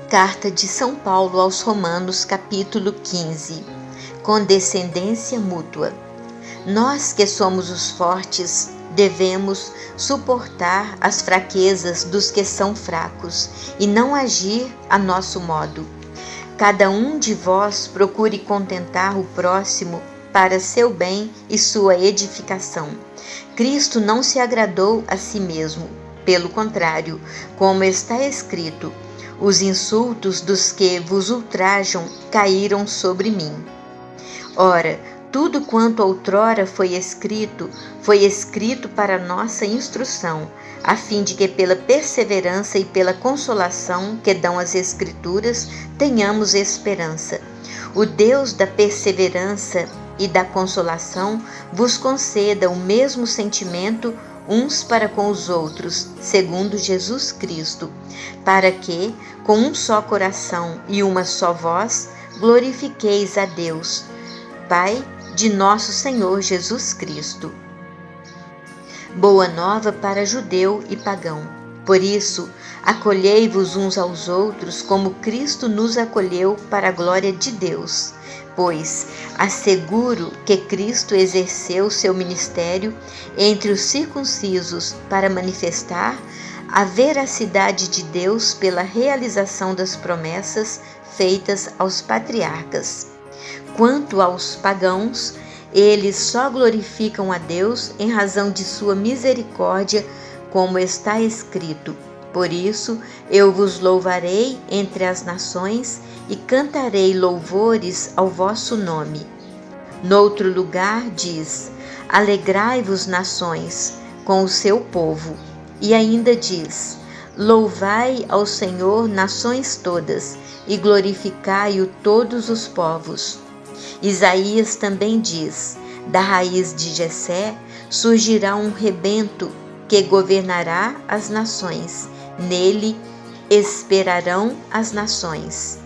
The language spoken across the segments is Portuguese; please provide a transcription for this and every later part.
Carta de São Paulo aos Romanos, capítulo 15. Condescendência mútua. Nós que somos os fortes, devemos suportar as fraquezas dos que são fracos e não agir a nosso modo. Cada um de vós procure contentar o próximo para seu bem e sua edificação. Cristo não se agradou a si mesmo. Pelo contrário, como está escrito, os insultos dos que vos ultrajam caíram sobre mim. Ora, tudo quanto outrora foi escrito para nossa instrução, a fim de que pela perseverança e pela consolação que dão as Escrituras, tenhamos esperança. O Deus da perseverança e da consolação vos conceda o mesmo sentimento uns para com os outros, segundo Jesus Cristo, para que, com um só coração e uma só voz, glorifiqueis a Deus, Pai de nosso Senhor Jesus Cristo. Boa nova para judeu e pagão. Por isso, acolhei-vos uns aos outros como Cristo nos acolheu para a glória de Deus. Pois asseguro que Cristo exerceu seu ministério entre os circuncisos para manifestar a veracidade de Deus pela realização das promessas feitas aos patriarcas. Quanto aos pagãos, eles só glorificam a Deus em razão de sua misericórdia, como está escrito: por isso eu vos louvarei entre as nações e cantarei louvores ao vosso nome. Noutro lugar diz: alegrai-vos, nações, com o seu povo. E ainda diz: louvai ao Senhor, nações todas, e glorificai-o todos os povos. Isaías também diz: da raiz de Jessé surgirá um rebento que governará as nações. Nele esperarão as nações.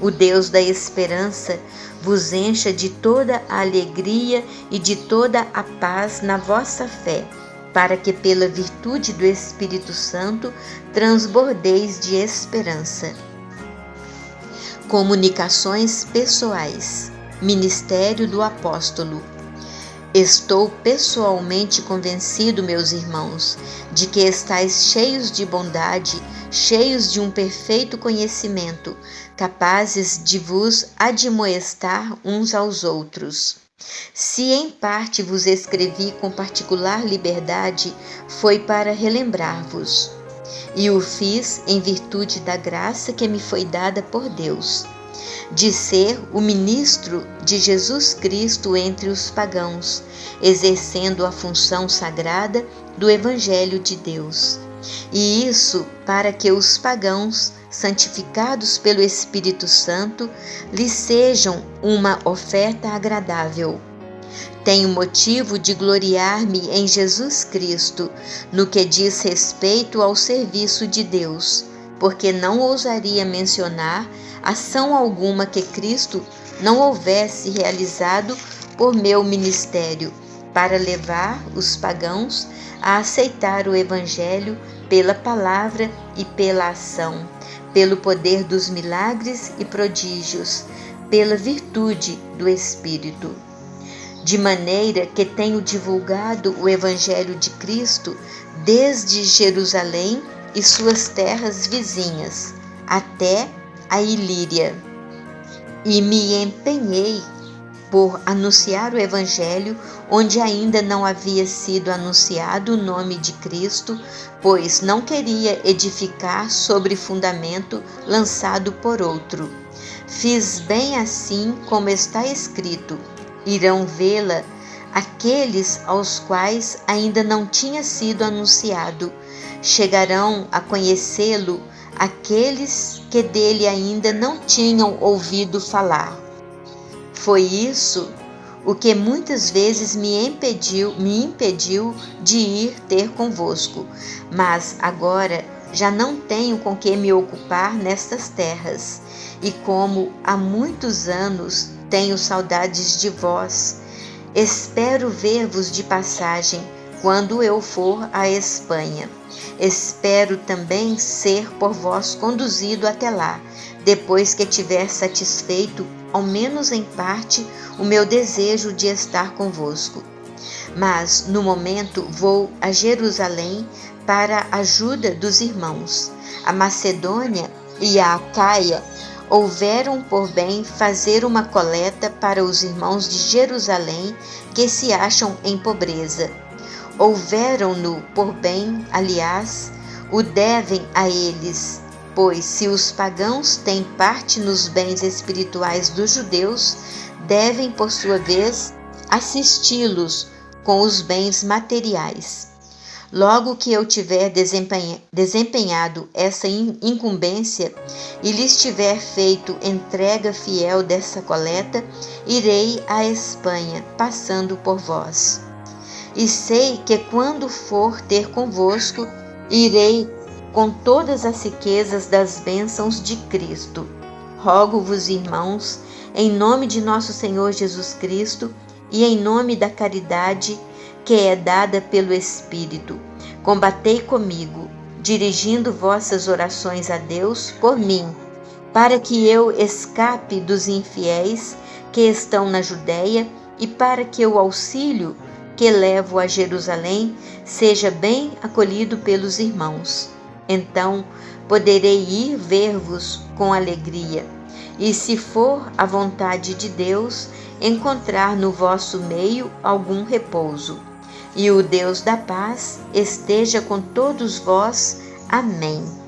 O Deus da esperança vos encha de toda a alegria e de toda a paz na vossa fé, para que pela virtude do Espírito Santo transbordeis de esperança. Comunicações pessoais. Ministério do Apóstolo. Estou pessoalmente convencido, meus irmãos, de que estáis cheios de bondade, cheios de um perfeito conhecimento, capazes de vos admoestar uns aos outros. Se em parte vos escrevi com particular liberdade, foi para relembrar-vos. E o fiz em virtude da graça que me foi dada por Deus, de ser o ministro de Jesus Cristo entre os pagãos, exercendo a função sagrada do Evangelho de Deus. E isso para que os pagãos, santificados pelo Espírito Santo, lhes sejam uma oferta agradável. Tenho motivo de gloriar-me em Jesus Cristo, no que diz respeito ao serviço de Deus, porque não ousaria mencionar ação alguma que Cristo não houvesse realizado por meu ministério, para levar os pagãos a aceitar o Evangelho pela palavra e pela ação, pelo poder dos milagres e prodígios, pela virtude do Espírito. De maneira que tenho divulgado o Evangelho de Cristo desde Jerusalém e suas terras vizinhas, até a Ilíria, e me empenhei por anunciar o Evangelho onde ainda não havia sido anunciado o nome de Cristo, pois não queria edificar sobre fundamento lançado por outro. Fiz bem assim como está escrito: irão vê-la aqueles aos quais ainda não tinha sido anunciado, chegarão a conhecê-lo aqueles que dele ainda não tinham ouvido falar. Foi isso o que muitas vezes me impediu de ir ter convosco, mas agora já não tenho com que me ocupar nestas terras, e como há muitos anos tenho saudades de vós, espero ver-vos de passagem, quando eu for à Espanha. Espero também ser por vós conduzido até lá, depois que tiver satisfeito, ao menos em parte, o meu desejo de estar convosco. Mas, no momento, vou a Jerusalém para a ajuda dos irmãos. A Macedônia e a Acaia houveram por bem fazer uma coleta para os irmãos de Jerusalém que se acham em pobreza. Houveram-no por bem, aliás, o devem a eles, pois se os pagãos têm parte nos bens espirituais dos judeus, devem, por sua vez, assisti-los com os bens materiais. Logo que eu tiver desempenhado essa incumbência e lhes tiver feito entrega fiel dessa coleta, irei à Espanha, passando por vós. E sei que quando for ter convosco, irei com todas as riquezas das bênçãos de Cristo. Rogo-vos, irmãos, em nome de nosso Senhor Jesus Cristo e em nome da caridade que é dada pelo Espírito, combatei comigo, dirigindo vossas orações a Deus por mim, para que eu escape dos infiéis que estão na Judéia e para que o auxílio que levo a Jerusalém seja bem acolhido pelos irmãos. Então poderei ir ver-vos com alegria, e se for a vontade de Deus, encontrar no vosso meio algum repouso. E o Deus da paz esteja com todos vós. Amém.